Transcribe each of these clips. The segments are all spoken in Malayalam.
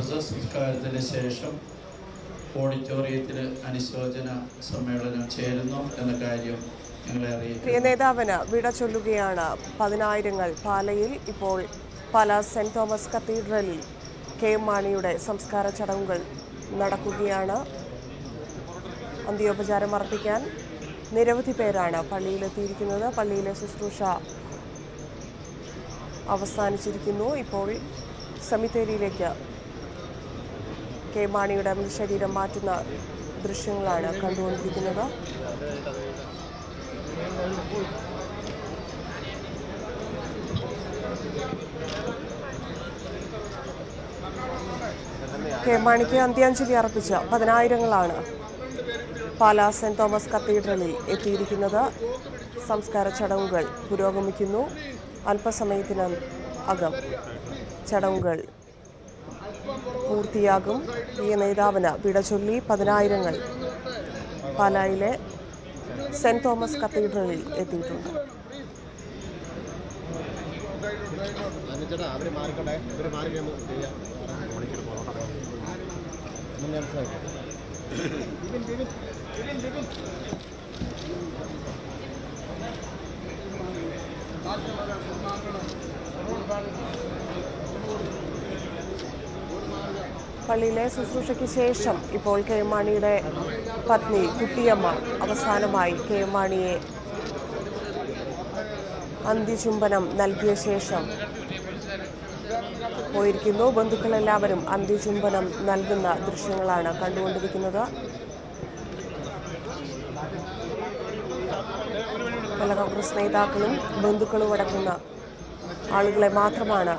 സംസ്കാരത്തിന് ശേഷം ഓഡിറ്റോറിയത്തിൽ അനുശോചന സമ്മേളനം ചേരുന്നു എന്ന കാര്യം ഞങ്ങളെ അറിയിക്കും. പ്രിയ നേതാവിന് വിട ചൊല്ലുകയാണ് പതിനായിരങ്ങൾ. പാലയിൽ ഇപ്പോൾ പാല സെന്റ് തോമസ് കത്തീഡ്രലിൽ കെ മാണിയുടെ സംസ്കാര ചടങ്ങുകൾ നടക്കുകയാണ്. അന്ത്യോപചാരം അർപ്പിക്കാൻ നിരവധി പേരാണ് പള്ളിയിലെത്തിയിരിക്കുന്നത്. പള്ളിയിലെ ശുശ്രൂഷ അവസാനിച്ചിരിക്കുന്നു. ഇപ്പോൾ സെമിത്തേരിയിലേക്ക് കെ മാണിയുടെ മൃതശരീരം മാറ്റുന്ന ദൃശ്യങ്ങളാണ് കണ്ടുകൊണ്ടിരിക്കുന്നത്. കെ മാണിക്ക് അന്ത്യാഞ്ജലി അർപ്പിച്ച പതിനായിരങ്ങളാണ് പാല സെന്റ് തോമസ് കത്തീഡ്രലിൽ എത്തിയിരിക്കുന്നത്. സംസ്കാര ചടങ്ങുകൾ പുരോഗമിക്കുന്നു. അല്പസമയത്തിനകം ചടങ്ങുകൾ പൂർത്തിയാകും. പ്രിയ നേതാവിന് വിട ചൊല്ലി പതിനായിരങ്ങൾ പാലായിലെ സെന്റ് തോമസ് കത്തീഡ്രലിൽ എത്തിയിട്ടുണ്ട്. പള്ളിയിലെ ശുശ്രൂഷയ്ക്ക് ശേഷം ഇപ്പോൾ കെ മാണിയുടെ പത്നി കുട്ടിയമ്മ അവസാനമായി കെ മാണിയെ അന്ത്യചുംബനം നൽകിയ ശേഷം പോയിരിക്കുന്നു. ബന്ധുക്കളെല്ലാവരും അന്ത്യചുംബനം നൽകുന്ന ദൃശ്യങ്ങളാണ് കണ്ടുകൊണ്ടിരിക്കുന്നത്. പല കോൺഗ്രസ് നേതാക്കളും ബന്ധുക്കളും അടങ്ങുന്ന ആളുകളെ മാത്രമാണ്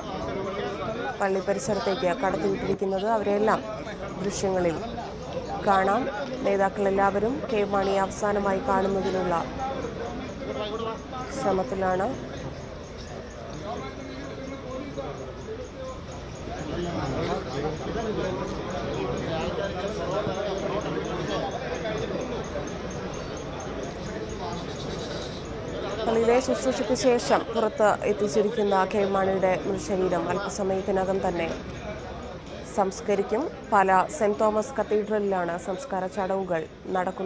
പള്ളി പരിസരത്തേക്ക് കടത്തിവിട്ടിരിക്കുന്നത്. അവരെല്ലാം ദൃശ്യങ്ങളിൽ കാണാം. നേതാക്കളെല്ലാവരും കെ മാണിയെ അവസാനമായി കാണുന്നതിനുള്ള ശ്രമത്തിലാണ്. പള്ളിയിലെ ശുശ്രൂഷയ്ക്ക് ശേഷം പുറത്ത് എത്തിച്ചിരിക്കുന്ന കെ മാണിയുടെ മൃതശരീരം അല്പസമയത്തിനകം തന്നെ സംസ്കരിക്കും. പാല സെന്റ് തോമസ് കത്തീഡ്രലിലാണ് സംസ്കാര ചടങ്ങുകൾ നടക്കുന്നത്.